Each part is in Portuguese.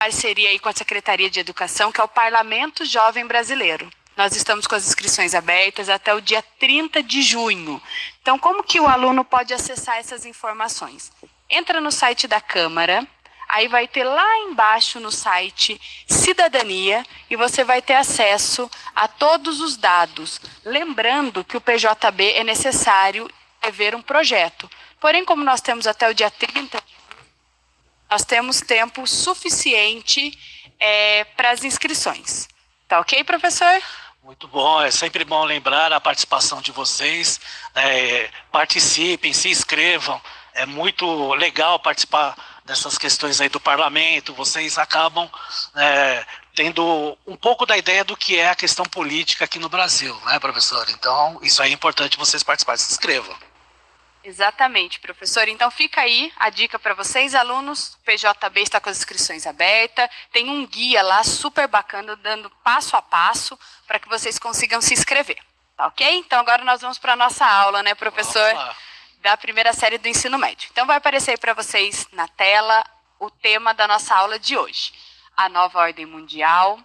parceria aí com a Secretaria de Educação, que é o Parlamento Jovem Brasileiro. Nós estamos com as inscrições abertas até o dia 30 de junho. Então, como que o aluno pode acessar essas informações? Entra no site da Câmara, aí vai ter lá embaixo no site Cidadania e você vai ter acesso a todos os dados. Lembrando que o PJB é necessário escrever um projeto. Porém, como nós temos até o dia 30, nós temos tempo suficiente para as inscrições. Tá ok, professor? Muito bom, é sempre bom lembrar a participação de vocês, participem, se inscrevam, é muito legal participar dessas questões aí do parlamento, vocês acabam tendo um pouco da ideia do que é a questão política aqui no Brasil, né, professor? Então, isso aí é importante vocês participarem, se inscrevam. Exatamente, professor. Então fica aí a dica para vocês, alunos. O PJB está com as inscrições abertas. Tem um guia lá super bacana, dando passo a passo para que vocês consigam se inscrever. Tá ok? Então agora nós vamos para a nossa aula, né, professor? Da primeira série do ensino médio. Então vai aparecer aí para vocês na tela o tema da nossa aula de hoje. A nova ordem mundial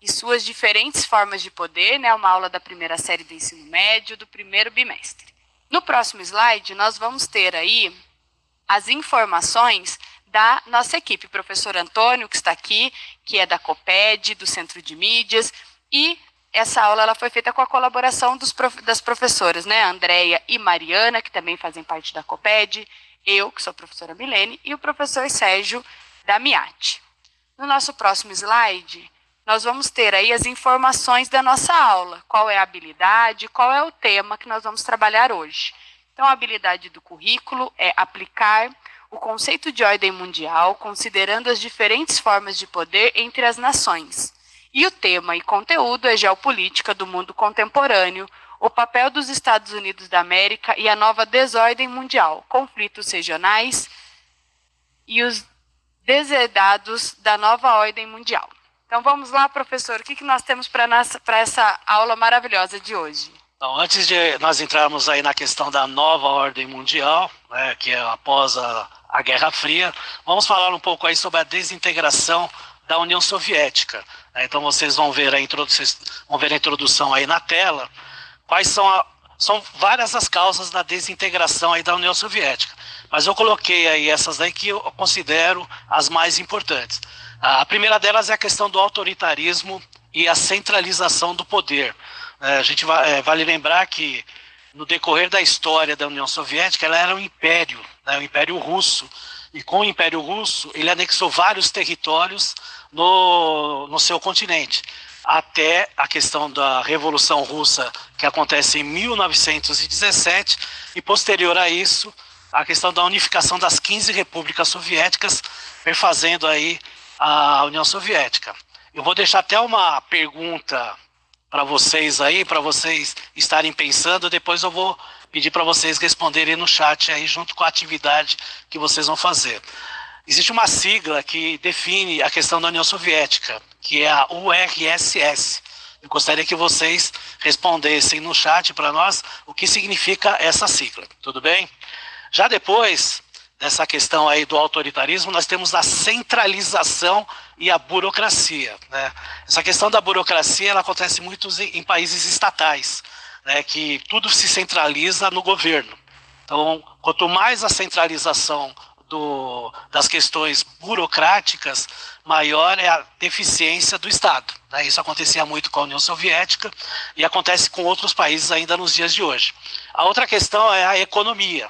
e suas diferentes formas de poder, né? Uma aula da primeira série do ensino médio do primeiro bimestre. No próximo slide, nós vamos ter aí as informações da nossa equipe. Professor Antônio, que está aqui, que é da COPED, do Centro de Mídias, e essa aula ela foi feita com a colaboração das professoras, né? Andréia e Mariana, que também fazem parte da COPED, eu, que sou a professora Milene, e o professor Sérgio, da MIAT. No nosso próximo slide, nós vamos ter aí as informações da nossa aula, qual é a habilidade, qual é o tema que nós vamos trabalhar hoje. Então, a habilidade do currículo é aplicar o conceito de ordem mundial, considerando as diferentes formas de poder entre as nações. E o tema e conteúdo é geopolítica do mundo contemporâneo, o papel dos Estados Unidos da América e a nova desordem mundial, conflitos regionais e os desherdados da nova ordem mundial. Então vamos lá, professor, o que nós temos para essa aula maravilhosa de hoje? Então, antes de nós entrarmos aí na questão da nova ordem mundial, né, que é após a Guerra Fria, vamos falar um pouco aí sobre a desintegração da União Soviética. Então vocês vão ver a introdução aí na tela, quais são várias as causas da desintegração aí da União Soviética. Mas eu coloquei aí essas daí que eu considero as mais importantes. A primeira delas é a questão do autoritarismo e a centralização do poder. A gente vale lembrar que no decorrer da história da União Soviética, ela era um império, né, o Império Russo. E com o Império Russo, ele anexou vários territórios no seu continente. Até a questão da Revolução Russa, que acontece em 1917, e posterior a isso, a questão da unificação das 15 repúblicas soviéticas, perfazendo aí a União Soviética. Eu vou deixar até uma pergunta para vocês aí, para vocês estarem pensando, depois eu vou pedir para vocês responderem no chat aí, junto com a atividade que vocês vão fazer. Existe uma sigla que define a questão da União Soviética, que é a URSS. Eu gostaria que vocês respondessem no chat para nós o que significa essa sigla, tudo bem? Já depois dessa questão aí do autoritarismo, nós temos a centralização e a burocracia, né? Essa questão da burocracia, ela acontece muito em países estatais, né, que tudo se centraliza no governo. Então, quanto mais a centralização das questões burocráticas, maior é a deficiência do Estado, né? Isso acontecia muito com a União Soviética e acontece com outros países ainda nos dias de hoje. A outra questão é a economia,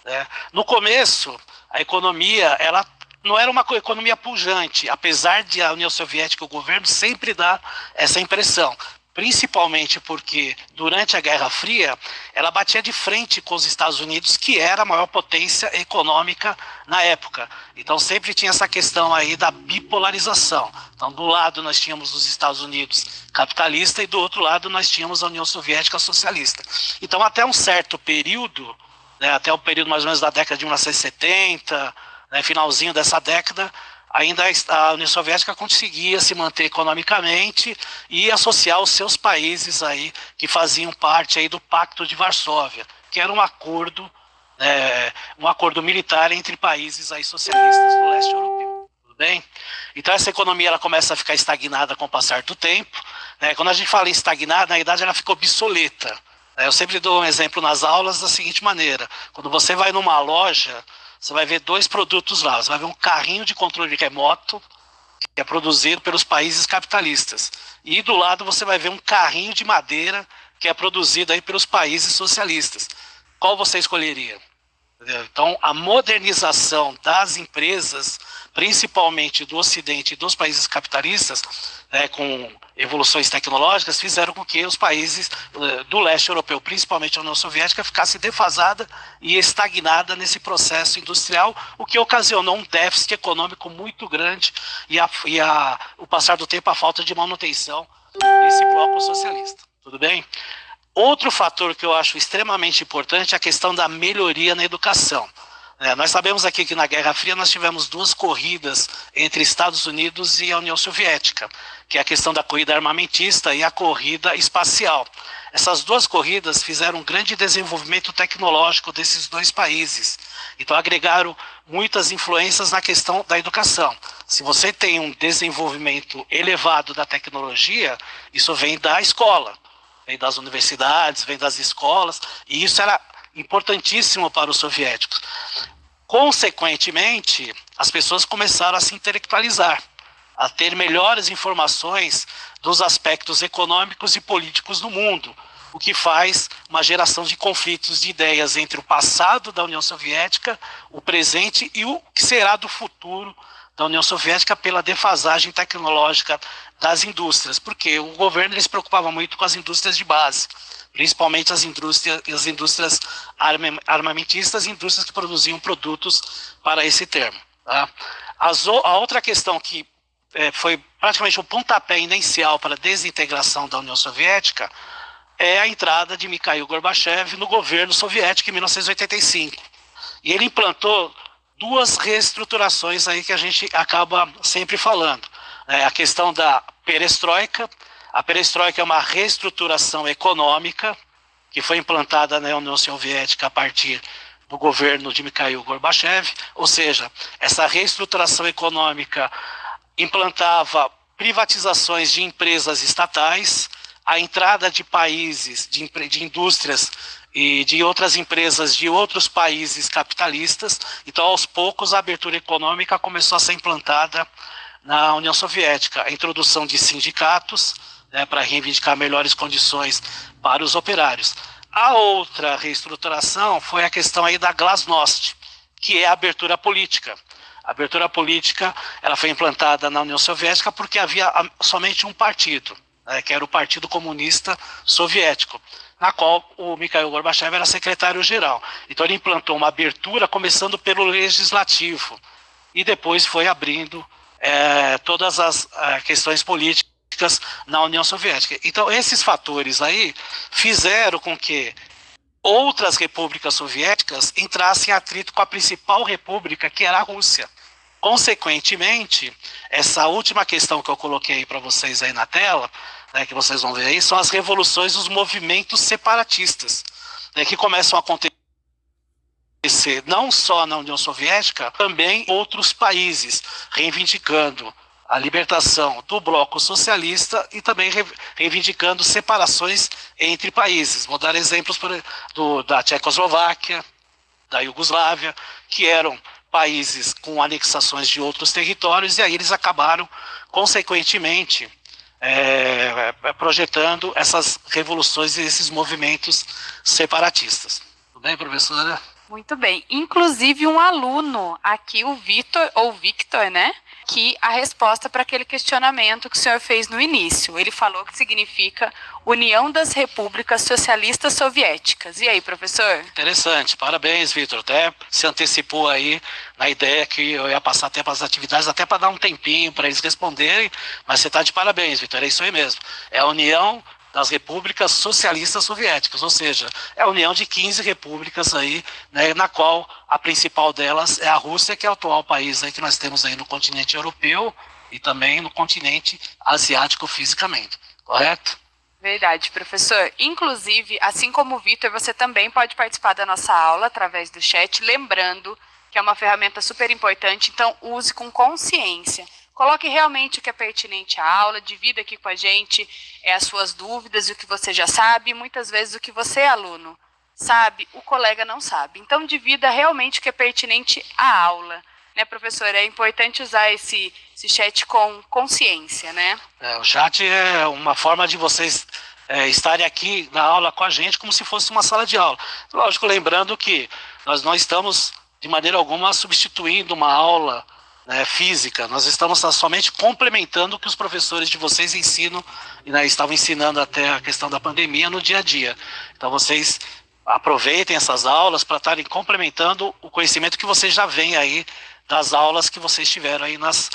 né? No começo, a economia ela não era uma economia pujante, apesar de a União Soviética, o governo sempre dar essa impressão, principalmente porque durante a Guerra Fria ela batia de frente com os Estados Unidos, que era a maior potência econômica na época. Então sempre tinha essa questão aí da bipolarização. Então do lado nós tínhamos os Estados Unidos capitalista e do outro lado nós tínhamos a União Soviética socialista. Então até um certo período, né, até o período mais ou menos da década de 1970, né, finalzinho dessa década, ainda a União Soviética conseguia se manter economicamente e associar os seus países aí que faziam parte aí do Pacto de Varsóvia, que era um acordo militar entre países aí socialistas do leste europeu. Tudo Bem, então essa economia ela começa a ficar estagnada com o passar do tempo, né? Quando a gente fala em estagnar, na verdade ela ficou obsoleta. Eu sempre dou um exemplo nas aulas da seguinte maneira: quando você vai numa loja, você vai ver dois produtos lá. Você vai ver um carrinho de controle remoto, que é produzido pelos países capitalistas, e do lado você vai ver um carrinho de madeira, que é produzido aí pelos países socialistas. Qual você escolheria? Então, a modernização das empresas, principalmente do Ocidente e dos países capitalistas, né, com evoluções tecnológicas, fizeram com que os países do leste europeu, principalmente a União Soviética, ficasse defasada e estagnada nesse processo industrial, o que ocasionou um déficit econômico muito grande e o passar do tempo, a falta de manutenção desse bloco socialista. Tudo bem? Outro fator que eu acho extremamente importante é a questão da melhoria na educação. Nós sabemos aqui que na Guerra Fria nós tivemos duas corridas entre Estados Unidos e a União Soviética, que é a questão da corrida armamentista e a corrida espacial. Essas duas corridas fizeram um grande desenvolvimento tecnológico desses dois países. Então agregaram muitas influências na questão da educação. Se você tem um desenvolvimento elevado da tecnologia, isso vem da escola, vem das universidades, vem das escolas, e isso era importantíssimo para os soviéticos. Consequentemente, as pessoas começaram a se intelectualizar, a ter melhores informações dos aspectos econômicos e políticos do mundo, o que faz uma geração de conflitos de ideias entre o passado da União Soviética, o presente e o que será do futuro da União Soviética pela defasagem tecnológica das indústrias, porque o governo se preocupava muito com as indústrias de base, principalmente as indústrias armamentistas, indústrias que produziam produtos para esse termo. Tá? A outra questão que foi praticamente o pontapé inicial para a desintegração da União Soviética é a entrada de Mikhail Gorbachev no governo soviético em 1985. E ele implantou duas reestruturações aí que a gente acaba sempre falando. A questão da perestroika. A perestroika é uma reestruturação econômica que foi implantada na União Soviética a partir do governo de Mikhail Gorbachev, ou seja, essa reestruturação econômica implantava privatizações de empresas estatais, a entrada de países, de indústrias e de outras empresas de outros países capitalistas. Então, aos poucos, a abertura econômica começou a ser implantada na União Soviética. A introdução de sindicatos, para reivindicar melhores condições para os operários. A outra reestruturação foi a questão aí da glasnost, que é a abertura política. A abertura política ela foi implantada na União Soviética porque havia somente um partido, que era o Partido Comunista Soviético, na qual o Mikhail Gorbachev era secretário-geral. Então ele implantou uma abertura começando pelo legislativo e depois foi abrindo todas as questões políticas na União Soviética. Então esses fatores aí fizeram com que outras repúblicas soviéticas entrassem em atrito com a principal república, que era a Rússia. Consequentemente, essa última questão que eu coloquei para vocês aí na tela, que vocês vão ver aí, são as revoluções dos movimentos separatistas, que começam a acontecer não só na União Soviética, também em outros países, reivindicando a libertação do bloco socialista e também reivindicando separações entre países. Vou dar exemplos da Tchecoslováquia, da Iugoslávia, que eram países com anexações de outros territórios, e aí eles acabaram, consequentemente, projetando essas revoluções e esses movimentos separatistas. Tudo bem, professora? Muito bem. Inclusive um aluno aqui, o Vitor, ou Victor, né? Que a resposta para aquele questionamento que o senhor fez no início. Ele falou que significa União das Repúblicas Socialistas Soviéticas. E aí, professor? Interessante. Parabéns, Vitor. Até se antecipou aí na ideia que eu ia passar tempo as atividades, até para dar um tempinho para eles responderem, mas você está de parabéns, Vitor. É isso aí mesmo. É a União das Repúblicas Socialistas Soviéticas, ou seja, é a união de 15 repúblicas aí, na qual a principal delas é a Rússia, que é o atual país aí que nós temos aí no continente europeu e também no continente asiático fisicamente, correto? Verdade, professor. Inclusive, assim como o Vitor, você também pode participar da nossa aula através do chat, lembrando que é uma ferramenta super importante, então use com consciência. Coloque realmente o que é pertinente à aula, divida aqui com a gente as suas dúvidas e o que você já sabe, muitas vezes o que você, aluno, sabe, o colega não sabe. Então, divida realmente o que é pertinente à aula. Né, professor? É importante usar esse chat com consciência, né? O chat é uma forma de vocês estarem aqui na aula com a gente como se fosse uma sala de aula. Lógico, lembrando que nós não estamos, de maneira alguma, substituindo uma aula física. Nós estamos somente complementando o que os professores de vocês ensinam, estavam ensinando até a questão da pandemia no dia a dia. Então, vocês aproveitem essas aulas para estarem complementando o conhecimento que vocês já vêm aí das aulas que vocês tiveram aí nas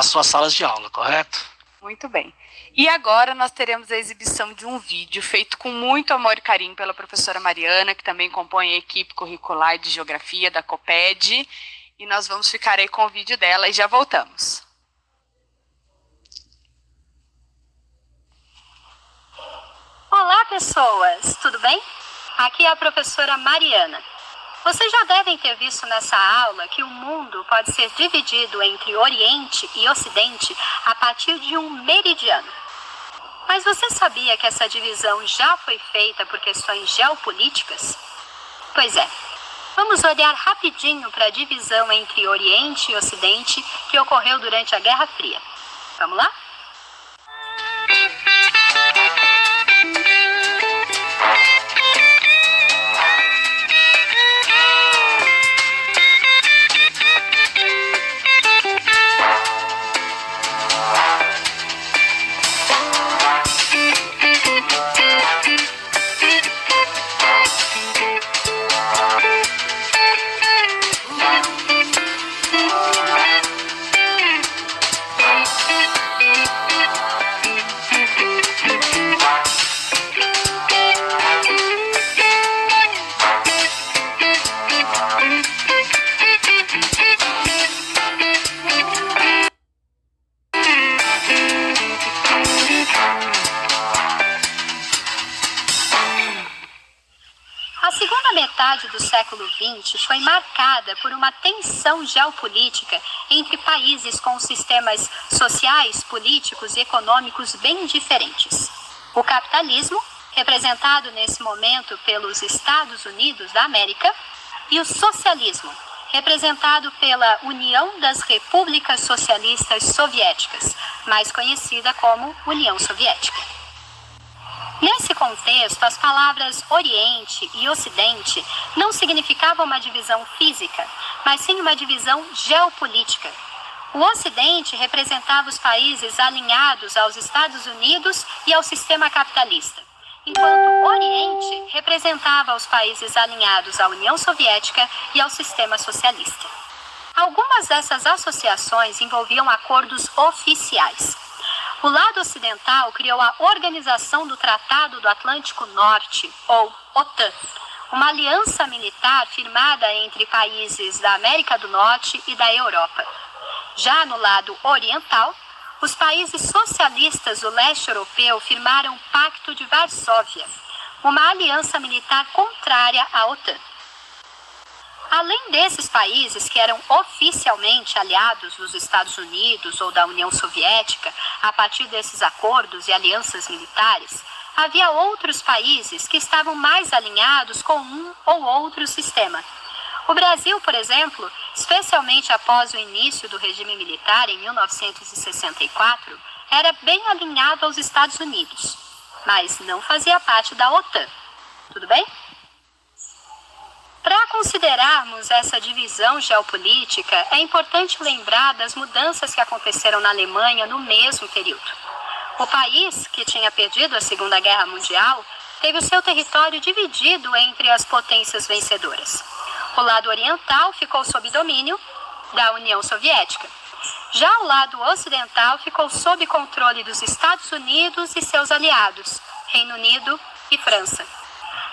suas salas de aula, correto? Muito bem. E agora nós teremos a exibição de um vídeo feito com muito amor e carinho pela professora Mariana, que também compõe a equipe curricular de Geografia da COPED, e nós vamos ficar aí com o vídeo dela e já voltamos. Olá, pessoas! Tudo bem? Aqui é a professora Mariana. Vocês já devem ter visto nessa aula que o mundo pode ser dividido entre Oriente e Ocidente a partir de um meridiano. Mas você sabia que essa divisão já foi feita por questões geopolíticas? Pois é. Vamos olhar rapidinho para a divisão entre Oriente e Ocidente que ocorreu durante a Guerra Fria. Vamos lá? Do século XX foi marcada por uma tensão geopolítica entre países com sistemas sociais, políticos e econômicos bem diferentes. O capitalismo, representado nesse momento pelos Estados Unidos da América, e o socialismo, representado pela União das Repúblicas Socialistas Soviéticas, mais conhecida como União Soviética. Nesse contexto, as palavras Oriente e Ocidente não significavam uma divisão física, mas sim uma divisão geopolítica. O Ocidente representava os países alinhados aos Estados Unidos e ao sistema capitalista, enquanto o Oriente representava os países alinhados à União Soviética e ao sistema socialista. Algumas dessas associações envolviam acordos oficiais. O lado ocidental criou a Organização do Tratado do Atlântico Norte, ou OTAN, uma aliança militar firmada entre países da América do Norte e da Europa. Já no lado oriental, os países socialistas do leste europeu firmaram o Pacto de Varsóvia, uma aliança militar contrária à OTAN. Além desses países que eram oficialmente aliados dos Estados Unidos ou da União Soviética, a partir desses acordos e alianças militares, havia outros países que estavam mais alinhados com um ou outro sistema. O Brasil, por exemplo, especialmente após o início do regime militar em 1964, era bem alinhado aos Estados Unidos, mas não fazia parte da OTAN. Tudo bem? Para considerarmos essa divisão geopolítica, é importante lembrar das mudanças que aconteceram na Alemanha no mesmo período. O país, que tinha perdido a Segunda Guerra Mundial, teve o seu território dividido entre as potências vencedoras. O lado oriental ficou sob domínio da União Soviética. Já o lado ocidental ficou sob controle dos Estados Unidos e seus aliados, Reino Unido e França.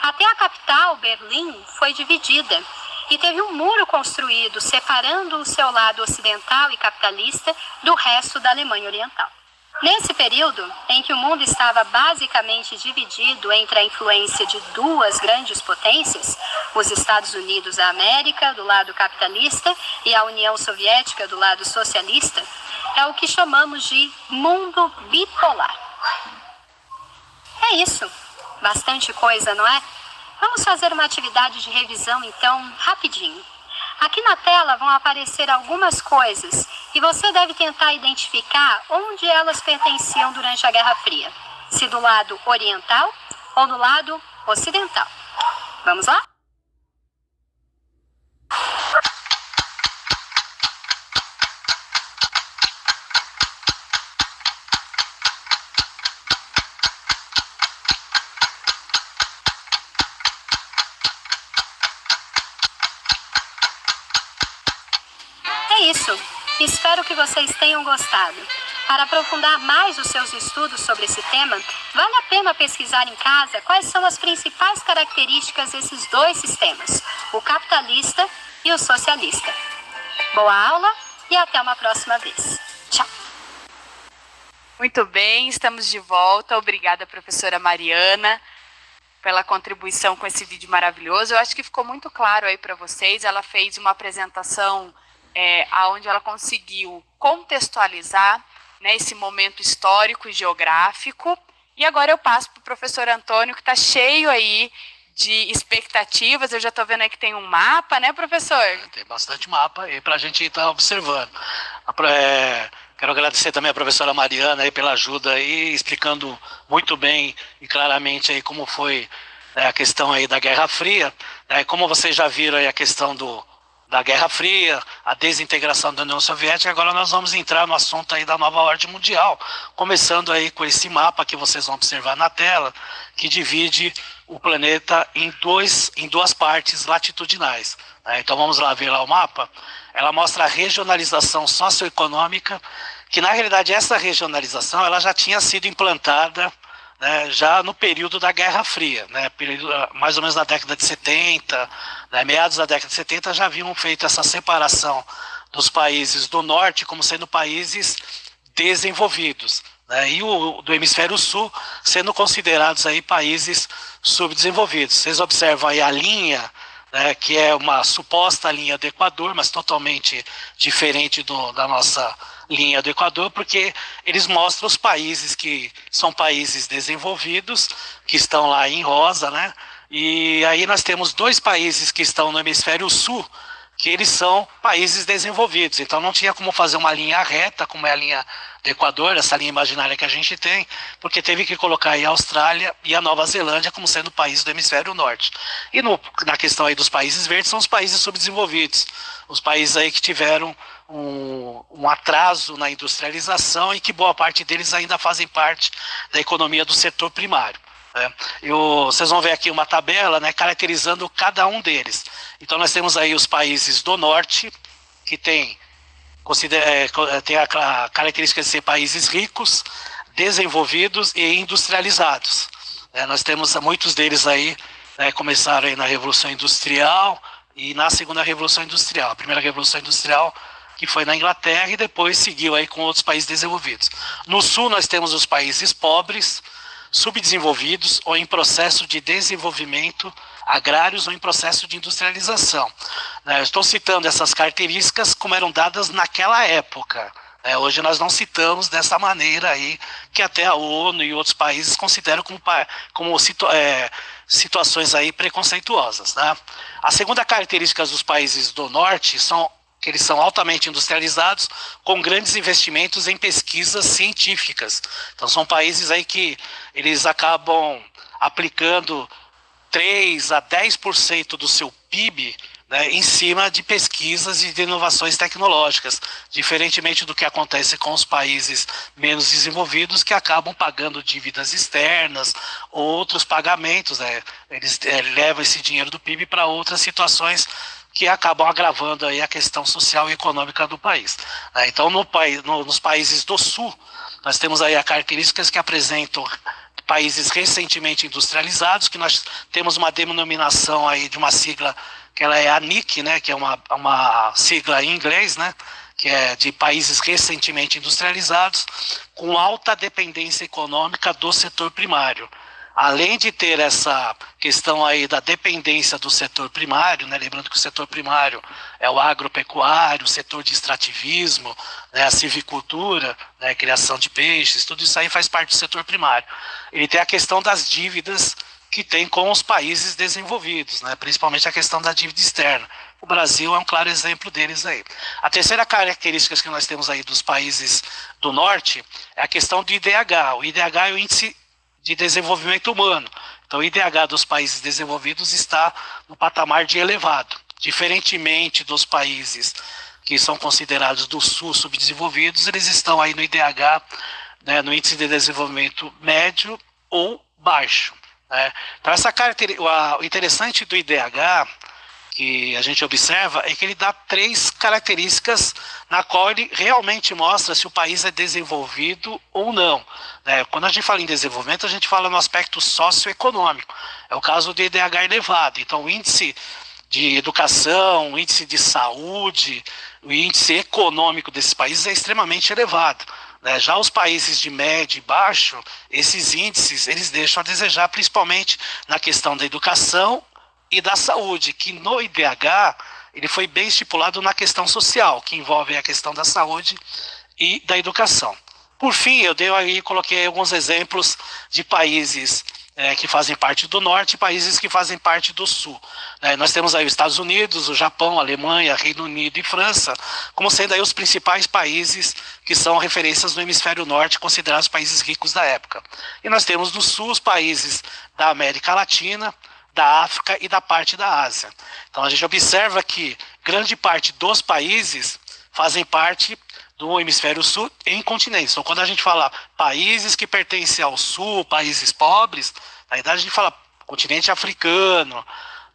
Até a capital, Berlim, foi dividida e teve um muro construído separando o seu lado ocidental e capitalista do resto da Alemanha Oriental. Nesse período, em que o mundo estava basicamente dividido entre a influência de duas grandes potências, os Estados Unidos da América, do lado capitalista, e a União Soviética, do lado socialista, é o que chamamos de mundo bipolar. É isso. Bastante coisa, não é? Vamos fazer uma atividade de revisão, então, rapidinho. Aqui na tela vão aparecer algumas coisas e você deve tentar identificar onde elas pertenciam durante a Guerra Fria. Se do lado oriental ou do lado ocidental. Vamos lá? Isso. Espero que vocês tenham gostado. Para aprofundar mais os seus estudos sobre esse tema, vale a pena pesquisar em casa quais são as principais características desses dois sistemas, o capitalista e o socialista. Boa aula e até uma próxima vez. Tchau. Muito bem, estamos de volta. Obrigada, professora Mariana, pela contribuição com esse vídeo maravilhoso. Eu acho que ficou muito claro aí para vocês. Ela fez uma apresentação onde ela conseguiu contextualizar, né, esse momento histórico e geográfico. E agora eu passo para o professor Antônio, que está cheio aí de expectativas. Eu já estou vendo aí que tem um mapa, né, professor? Tem bastante mapa aí para a gente estar observando. Quero agradecer também a professora Mariana aí pela ajuda aí, explicando muito bem e claramente aí como foi, né, a questão aí da Guerra Fria. Como vocês já viram aí a questão da Guerra Fria, a desintegração da União Soviética. Agora nós vamos entrar no assunto aí da nova ordem mundial, começando aí com esse mapa que vocês vão observar na tela, que divide o planeta em duas partes latitudinais. Então vamos lá ver lá o mapa. Ela mostra a regionalização socioeconômica, que na realidade essa regionalização ela já tinha sido implantada, né, já no período da Guerra Fria, né, mais ou menos na década de 70, né, meados da década de 70 já haviam feito essa separação dos países do norte como sendo países desenvolvidos, né, e do hemisfério sul sendo considerados aí países subdesenvolvidos. Vocês observam aí a linha, né, que é uma suposta linha do Equador, mas totalmente diferente da nossa linha do Equador, porque eles mostram os países que são países desenvolvidos, que estão lá em rosa, né? E aí nós temos dois países que estão no hemisfério sul, que eles são países desenvolvidos. Então não tinha como fazer uma linha reta, como é a linha do Equador, essa linha imaginária que a gente tem, porque teve que colocar aí a Austrália e a Nova Zelândia como sendo países do hemisfério norte. E na questão aí dos países verdes, são os países subdesenvolvidos, os países aí que tiveram um atraso na industrialização e que boa parte deles ainda fazem parte da economia do setor primário. Vocês vão ver aqui uma tabela, né, caracterizando cada um deles. Então nós temos aí os países do norte, que tem a característica de ser países ricos, desenvolvidos e industrializados. Nós temos muitos deles aí, né, começaram aí na Revolução Industrial e na Segunda Revolução Industrial. A primeira Revolução Industrial que foi na Inglaterra e depois seguiu aí com outros países desenvolvidos. No sul nós temos os países pobres, subdesenvolvidos ou em processo de desenvolvimento, agrários ou em processo de industrialização. Estou citando essas características como eram dadas naquela época. Hoje nós não citamos dessa maneira aí, que até a ONU e outros países consideram como situações aí preconceituosas. A segunda característica dos países do norte são que eles são altamente industrializados, com grandes investimentos em pesquisas científicas. Então são países aí que eles acabam aplicando 3 a 10% do seu PIB, né, em cima de pesquisas e de inovações tecnológicas, diferentemente do que acontece com os países menos desenvolvidos, que acabam pagando dívidas externas ou outros pagamentos, né, eles levam esse dinheiro do PIB para outras situações que acabam agravando aí a questão social e econômica do país. Então, nos países do sul, nós temos aí as características que apresentam países recentemente industrializados, que nós temos uma denominação aí de uma sigla que ela é a NIC, né, que é uma sigla em inglês, né, que é de países recentemente industrializados, com alta dependência econômica do setor primário. Além de ter essa questão aí da dependência do setor primário, né, lembrando que o setor primário é o agropecuário, o setor de extrativismo, né, a silvicultura, né, criação de peixes, tudo isso aí faz parte do setor primário. Ele tem a questão das dívidas que tem com os países desenvolvidos, né, principalmente a questão da dívida externa. O Brasil é um claro exemplo deles aí. A terceira característica que nós temos aí dos países do norte é a questão do IDH. O IDH é o Índice de Desenvolvimento Humano. Então o IDH dos países desenvolvidos está no patamar de elevado. Diferentemente dos países que são considerados do sul subdesenvolvidos, eles estão aí no IDH, né, no Índice de Desenvolvimento Médio ou Baixo. Né? Então o interessante do IDH que a gente observa é que ele dá 3 características na qual ele realmente mostra se o país é desenvolvido ou não. Quando a gente fala em desenvolvimento, a gente fala no aspecto socioeconômico. É o caso do IDH elevado. Então, o índice de educação, o índice de saúde, o índice econômico desses países é extremamente elevado. Já os países de médio e baixo, esses índices eles deixam a desejar, principalmente na questão da educação e da saúde, que no IDH ele foi bem estipulado na questão social, que envolve a questão da saúde e da educação. Por fim, coloquei alguns exemplos de países que fazem parte do norte e países que fazem parte do sul. Nós temos aí os Estados Unidos, o Japão, a Alemanha, Reino Unido e França, como sendo aí os principais países que são referências no hemisfério norte, considerados países ricos da época. E nós temos no sul os países da América Latina, da África e da parte da Ásia. Então a gente observa que grande parte dos países fazem parte do hemisfério sul em continentes. Então quando a gente fala países que pertencem ao sul, países pobres, na verdade a gente fala continente africano,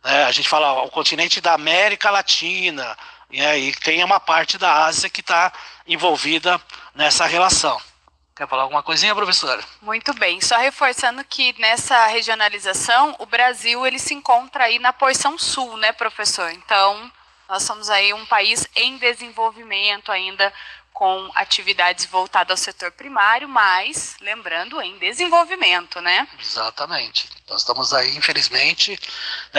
né? A gente fala o continente da América Latina, e tem uma parte da Ásia que está envolvida nessa relação. Quer falar alguma coisinha, professora? Muito bem. Só reforçando que nessa regionalização, o Brasil ele se encontra aí na porção sul, né, professor? Então, nós somos aí um país em desenvolvimento ainda, com atividades voltadas ao setor primário, mas, lembrando, em desenvolvimento, né? Exatamente. Nós estamos aí, infelizmente,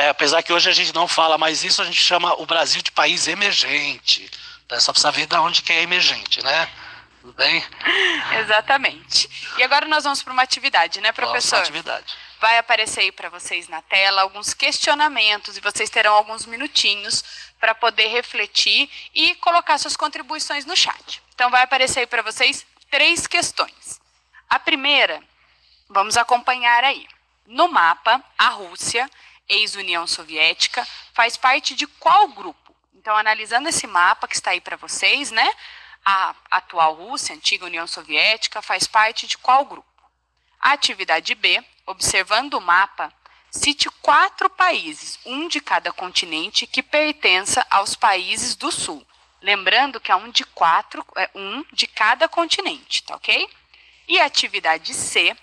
apesar que hoje a gente não fala mais isso, a gente chama o Brasil de país emergente. Só precisa ver de onde que é emergente, né? Tudo bem? Exatamente. E agora nós vamos para uma atividade, né, professor? Nossa, atividade. Vai aparecer aí para vocês na tela alguns questionamentos e vocês terão alguns minutinhos para poder refletir e colocar suas contribuições no chat. Então vai aparecer aí para vocês 3 questões. A primeira, vamos acompanhar aí. No mapa, a Rússia, ex-União Soviética, faz parte de qual grupo? Então, analisando esse mapa que está aí para vocês, né? A atual Rússia, antiga União Soviética, faz parte de qual grupo? A atividade B, observando o mapa, cite 4 países, um de cada continente, que pertença aos países do sul. Lembrando que é um de cada continente, tá ok? E a atividade C,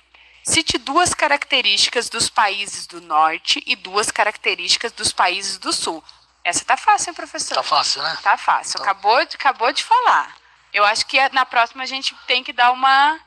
cite 2 características dos países do norte e 2 características dos países do sul. Essa tá fácil, hein, professor? Tá fácil, né? Tá fácil. Acabou de falar. Eu acho que na próxima a gente tem que dar uma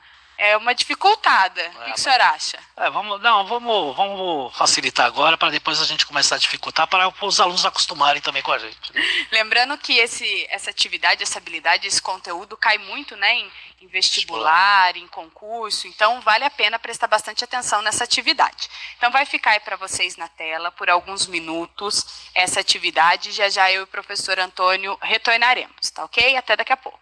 dificultada. O que o senhor acha? Vamos facilitar agora para depois a gente começar a dificultar para os alunos acostumarem também com a gente. Lembrando que essa atividade, essa habilidade, esse conteúdo cai muito, né, em vestibular, em concurso, então vale a pena prestar bastante atenção nessa atividade. Então vai ficar aí para vocês na tela por alguns minutos essa atividade, já eu e o professor Antônio retornaremos, tá ok? Até daqui a pouco.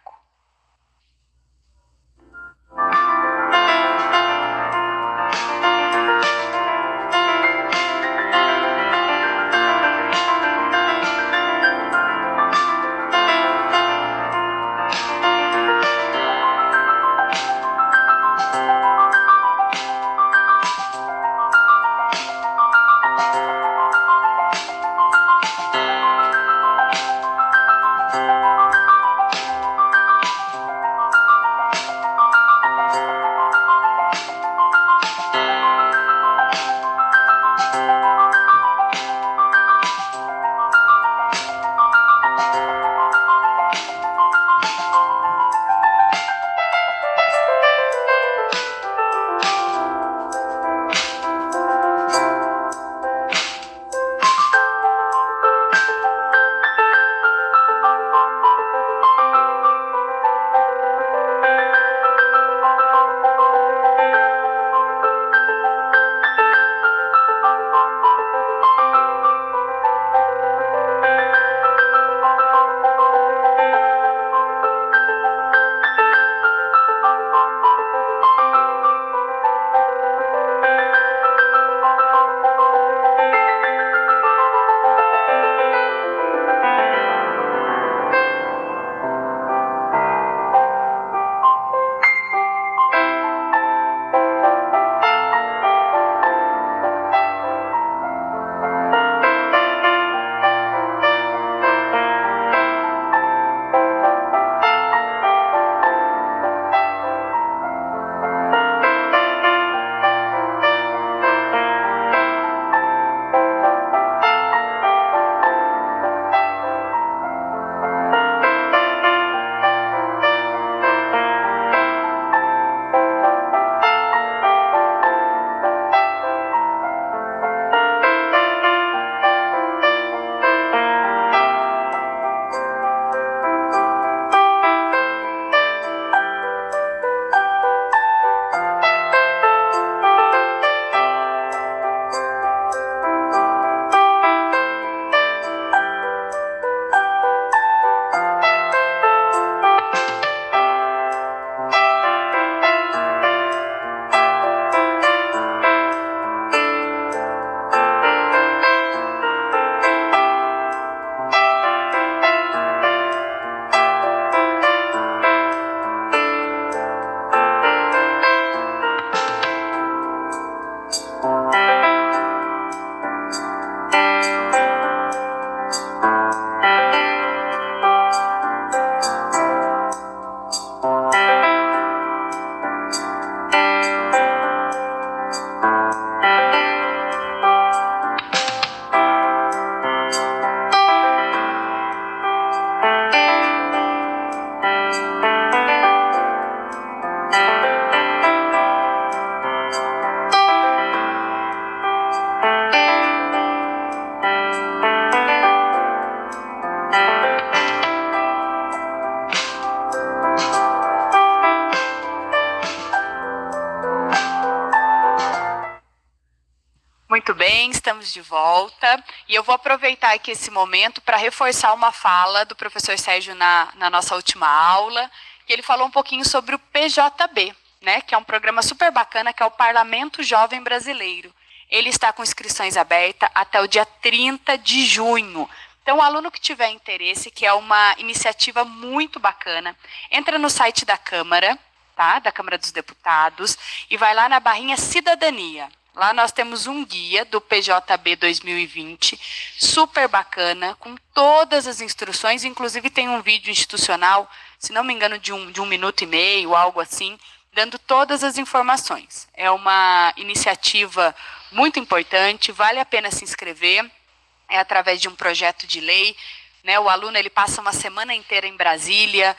Muito bem, estamos de volta e eu vou aproveitar aqui esse momento para reforçar uma fala do professor Sérgio na nossa última aula, que ele falou um pouquinho sobre o PJB, né, que é um programa super bacana, que é o Parlamento Jovem Brasileiro. Ele está com inscrições abertas até o dia 30 de junho. Então, o aluno que tiver interesse, que é uma iniciativa muito bacana, entra no site da Câmara, tá, da Câmara dos Deputados, e vai lá na barrinha Cidadania. Lá nós temos um guia do PJB 2020, super bacana, com todas as instruções, inclusive tem um vídeo institucional, se não me engano, de um minuto e meio, algo assim, dando todas as informações. É uma iniciativa muito importante, vale a pena se inscrever, é através de um projeto de lei, né? O aluno ele passa uma semana inteira em Brasília,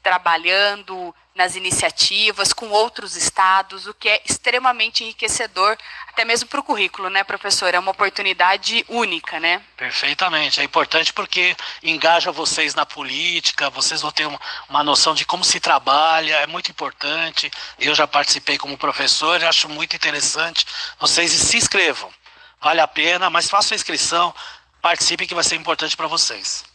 trabalhando nas iniciativas com outros estados, o que é extremamente enriquecedor, até mesmo para o currículo, né, professor? É uma oportunidade única, né? Perfeitamente. É importante porque engaja vocês na política, vocês vão ter uma noção de como se trabalha, é muito importante. Eu já participei como professor, acho muito interessante. Vocês se inscrevam. Vale a pena, mas façam a inscrição, participem que vai ser importante para vocês.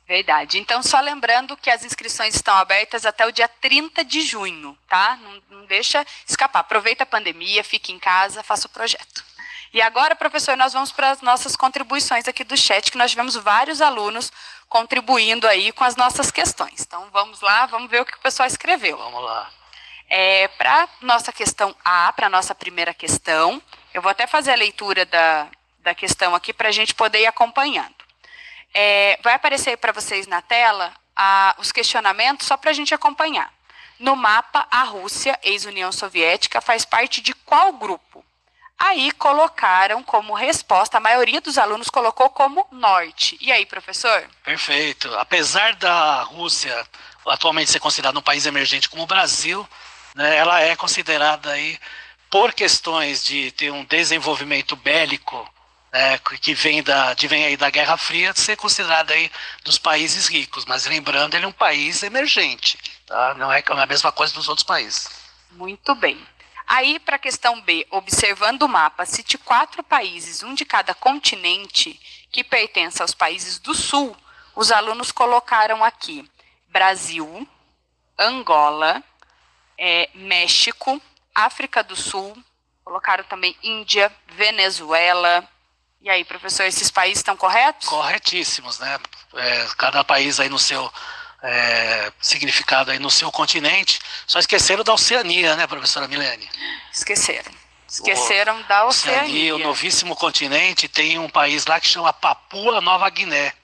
Verdade. Então, só lembrando que as inscrições estão abertas até o dia 30 de junho, tá? Não deixa escapar. Aproveita a pandemia, fique em casa, faça o projeto. E agora, professor, nós vamos para as nossas contribuições aqui do chat, que nós tivemos vários alunos contribuindo aí com as nossas questões. Então, vamos lá, vamos ver o que o pessoal escreveu. Vamos lá. Para nossa questão A, para a nossa primeira questão, eu vou até fazer a leitura da questão aqui para a gente poder ir acompanhando. Vai aparecer para vocês na tela os questionamentos só para a gente acompanhar. No mapa, a Rússia, ex-União Soviética, faz parte de qual grupo? Aí colocaram como resposta, a maioria dos alunos colocou como norte. E aí, professor? Perfeito. Apesar da Rússia atualmente ser considerada um país emergente como o Brasil, né, ela é considerada aí, por questões de ter um desenvolvimento bélico, que vem aí da Guerra Fria, de ser considerado aí dos países ricos, mas lembrando, ele é um país emergente, tá? Não é a mesma coisa dos outros países. Muito bem. Aí, para a questão B, observando o mapa, cite 4 países, um de cada continente, que pertence aos países do Sul, os alunos colocaram aqui Brasil, Angola, México, África do Sul, colocaram também Índia, Venezuela. E aí, professor, esses países estão corretos? Corretíssimos, né? Cada país aí no seu significado aí no seu continente. Só esqueceram da Oceania, né, professora Milene? Esqueceram da Oceania. O novíssimo continente, tem um país lá que chama Papua Nova Guiné.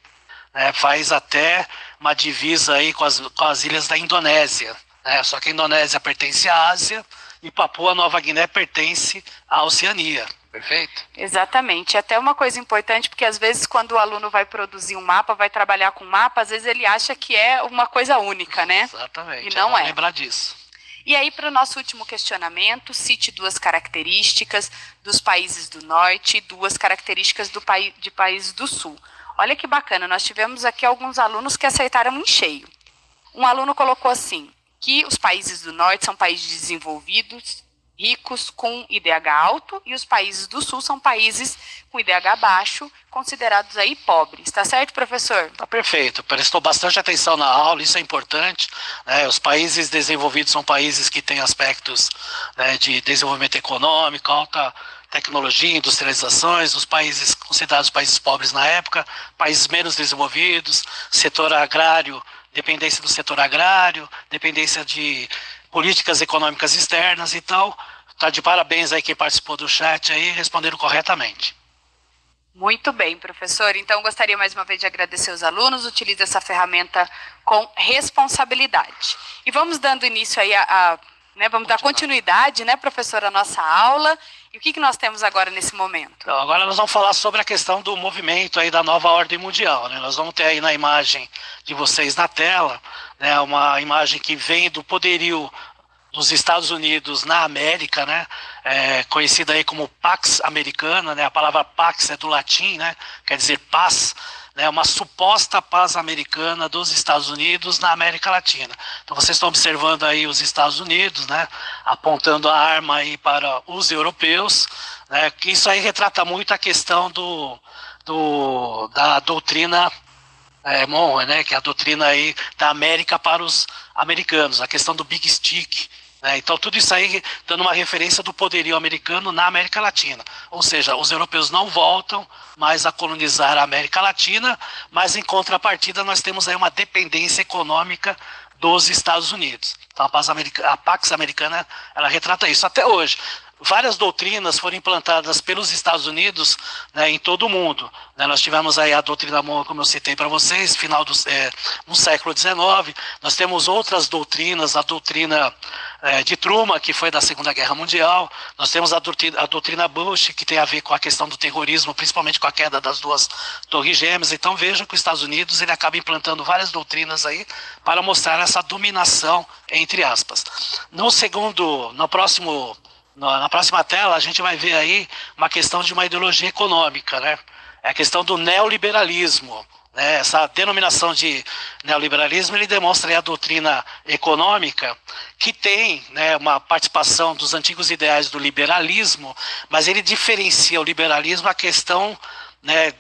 Faz até uma divisa aí com as ilhas da Indonésia. Só que a Indonésia pertence à Ásia e Papua Nova Guiné pertence à Oceania. Perfeito? Exatamente. Até uma coisa importante, porque às vezes quando o aluno vai produzir um mapa, vai trabalhar com mapa, às vezes ele acha que é uma coisa única, né? Exatamente. E não é. Lembrar disso. E aí, para o nosso último questionamento, cite 2 características dos países do norte e 2 características de países do sul. Olha que bacana, nós tivemos aqui alguns alunos que acertaram em cheio. Um aluno colocou assim, que os países do norte são países desenvolvidos, ricos com IDH alto, e os países do sul são países com IDH baixo, considerados aí pobres. Está certo, professor? Tá perfeito. Prestou bastante atenção na aula, isso é importante. Os países desenvolvidos são países que têm aspectos, de desenvolvimento econômico, alta tecnologia, industrializações. Os países considerados países pobres na época, países menos desenvolvidos, setor agrário, dependência do setor agrário, dependência de políticas econômicas externas. Então, tá de parabéns aí quem participou do chat aí, responderam corretamente. Muito bem, professor. Então, gostaria mais uma vez de agradecer os alunos. Utilize essa ferramenta com responsabilidade. E vamos dando início aí vamos dar continuidade, né, professor, à nossa aula. E o que nós temos agora nesse momento? Então, agora nós vamos falar sobre a questão do movimento aí da nova ordem mundial, né? Nós vamos ter aí na imagem de vocês na tela, né, uma imagem que vem do poderio dos Estados Unidos na América, né, conhecida aí como Pax Americana, né? A palavra Pax é do latim, né, quer dizer paz, né, uma suposta paz americana dos Estados Unidos na América Latina. Então vocês estão observando aí os Estados Unidos, né, apontando a arma aí para os europeus, né, que isso aí retrata muito a questão da doutrina Monroe, né, que é a doutrina aí da América para os americanos, a questão do Big Stick, né, então tudo isso aí dando uma referência do poderio americano na América Latina, ou seja, os europeus não voltam mais a colonizar a América Latina, mas em contrapartida nós temos aí uma dependência econômica dos Estados Unidos. Então a Pax Americana, ela retrata isso até hoje. Várias doutrinas foram implantadas pelos Estados Unidos, né, em todo o mundo. Né, nós tivemos aí a doutrina Monroe, como eu citei para vocês, no século XIX. Nós temos outras doutrinas, a doutrina de Truman, que foi da Segunda Guerra Mundial. Nós temos a doutrina Bush, que tem a ver com a questão do terrorismo, principalmente com a queda das duas torres gêmeas. Então veja que os Estados Unidos ele acaba implantando várias doutrinas aí para mostrar essa dominação, entre aspas. Na próxima tela, a gente vai ver aí uma questão de uma ideologia econômica, né? É a questão do neoliberalismo. Né? Essa denominação de neoliberalismo, ele demonstra aí a doutrina econômica, que tem, né, uma participação dos antigos ideais do liberalismo, mas ele diferencia o liberalismo a questão, né,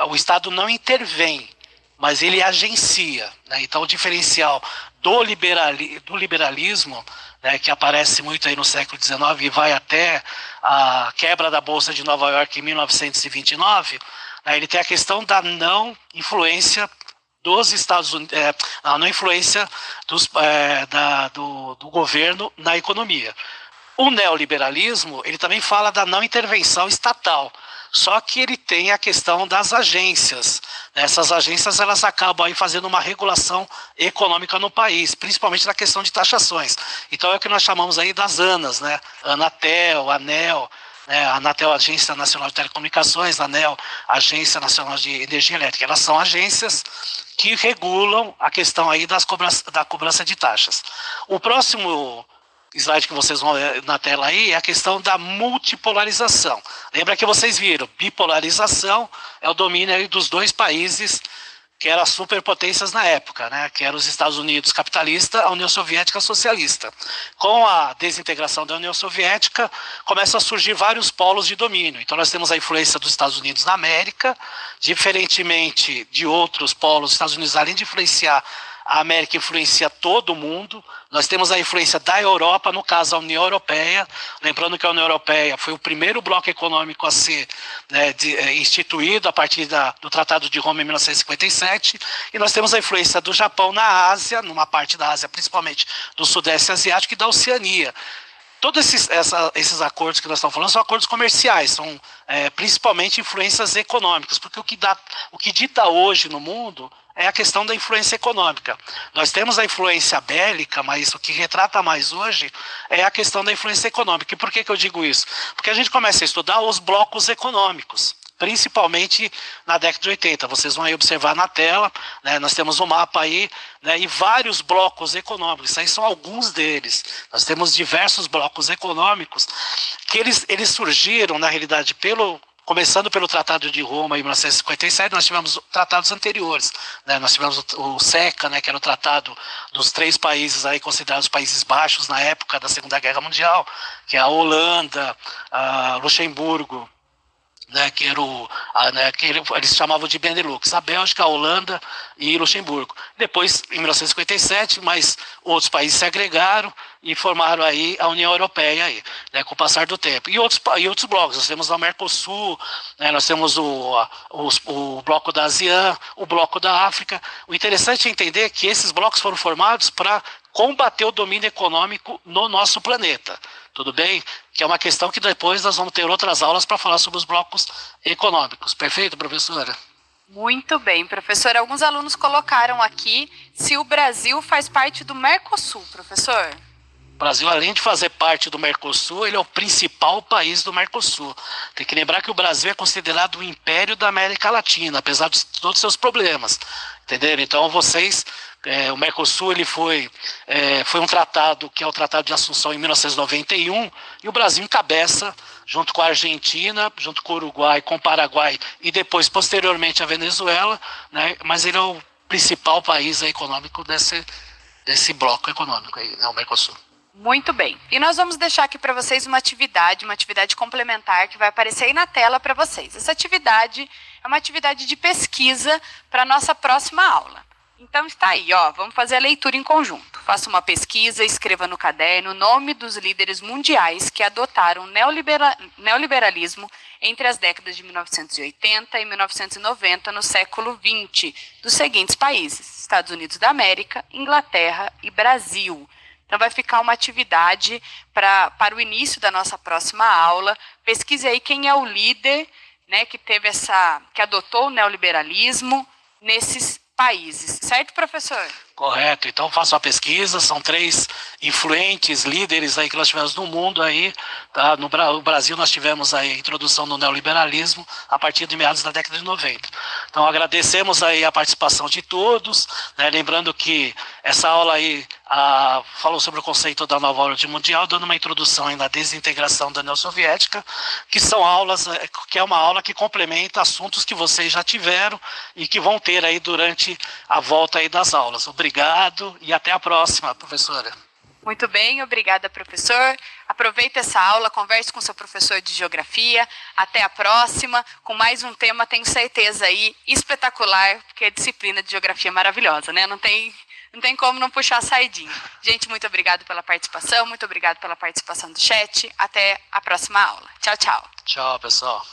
o Estado não intervém, mas ele agencia. Né? Então, o diferencial do liberalismo, né, que aparece muito aí no século XIX e vai até a quebra da Bolsa de Nova York em 1929, né, ele tem a questão da não influência dos Estados Unidos, a não influência do governo na economia. O neoliberalismo, ele também fala da não intervenção estatal, só que ele tem a questão das agências. Essas agências elas acabam aí fazendo uma regulação econômica no país, principalmente na questão de taxações. Então é o que nós chamamos aí das ANAs, né? Anatel, ANEL, né? Anatel, Agência Nacional de Telecomunicações, ANEL, Agência Nacional de Energia Elétrica. Elas são agências que regulam a questão aí da cobrança de taxas. O próximo slide que vocês vão ver na tela aí é a questão da multipolarização. Lembra que vocês viram, bipolarização é o domínio aí dos dois países que eram superpotências na época, né? Que eram os Estados Unidos capitalista, a União Soviética socialista. Com a desintegração da União Soviética, começam a surgir vários polos de domínio. Então nós temos a influência dos Estados Unidos na América, diferentemente de outros polos, os Estados Unidos, além de influenciar a América, influencia todo o mundo. Nós temos a influência da Europa, no caso a União Europeia, lembrando que a União Europeia foi o primeiro bloco econômico a ser, né, instituído a partir do Tratado de Roma em 1957, e nós temos a influência do Japão na Ásia, numa parte da Ásia, principalmente do Sudeste Asiático e da Oceania. Todos esses acordos que nós estamos falando são acordos comerciais, são principalmente influências econômicas, porque o que dita hoje no mundo é a questão da influência econômica. Nós temos a influência bélica, mas o que retrata mais hoje é a questão da influência econômica. E por que eu digo isso? Porque a gente começa a estudar os blocos econômicos, principalmente na década de 80. Vocês vão aí observar na tela, né, nós temos um mapa aí, né, e vários blocos econômicos. Isso aí são alguns deles. Nós temos diversos blocos econômicos que eles surgiram, na realidade, começando pelo Tratado de Roma em 1957, nós tivemos tratados anteriores. Né? Nós tivemos o SECA, né, que era o tratado dos 3 países aí considerados Países Baixos na época da Segunda Guerra Mundial, que é a Holanda, a Luxemburgo, né, que eles chamavam de Benelux, a Bélgica, a Holanda e Luxemburgo. Depois, em 1957, mais outros países se agregaram e formaram aí a União Europeia aí, né, com o passar do tempo. E outros blocos, nós temos o Mercosul, né, nós temos o bloco da ASEAN, o bloco da África. O interessante é entender que esses blocos foram formados para combater o domínio econômico no nosso planeta. Tudo bem? Que é uma questão que depois nós vamos ter outras aulas para falar sobre os blocos econômicos. Perfeito, professora? Muito bem, professor. Alguns alunos colocaram aqui se o Brasil faz parte do Mercosul, professor. O Brasil, além de fazer parte do Mercosul, ele é o principal país do Mercosul. Tem que lembrar que o Brasil é considerado o império da América Latina, apesar de todos os seus problemas. Entenderam? Então, o Mercosul ele foi um tratado, que é o Tratado de Assunção em 1991, e o Brasil encabeça, junto com a Argentina, junto com o Uruguai, com o Paraguai e depois, posteriormente, a Venezuela, né? Mas ele é o principal país econômico desse bloco econômico aí, né? O Mercosul. Muito bem. E nós vamos deixar aqui para vocês uma atividade complementar que vai aparecer aí na tela para vocês. Essa atividade é uma atividade de pesquisa para a nossa próxima aula. Então está aí, ó, vamos fazer a leitura em conjunto. Faça uma pesquisa, escreva no caderno o nome dos líderes mundiais que adotaram o neoliberalismo entre as décadas de 1980 e 1990 no século XX, dos seguintes países: Estados Unidos da América, Inglaterra e Brasil. Então vai ficar uma atividade para o início da nossa próxima aula. Pesquise aí quem é o líder, né, que adotou o neoliberalismo nesses países. Certo, professor? Correto, então faça uma pesquisa, são 3 influentes líderes aí que nós tivemos no mundo aí, tá? No Brasil nós tivemos aí a introdução do neoliberalismo a partir de meados da década de 90. Então agradecemos aí a participação de todos, né? Lembrando que essa aula aí falou sobre o conceito da nova ordem mundial, dando uma introdução aí na desintegração da União Soviética, que é uma aula que complementa assuntos que vocês já tiveram e que vão ter aí durante a volta aí das aulas. Obrigado e até a próxima, professora. Muito bem, obrigada, professor. Aproveite essa aula, converse com seu professor de geografia. Até a próxima, com mais um tema, tenho certeza aí, espetacular, porque a disciplina de geografia é maravilhosa, né? Não tem como não puxar a sardinha. Gente, muito obrigado pela participação, muito obrigado pela participação do chat. Até a próxima aula. Tchau, tchau. Tchau, pessoal.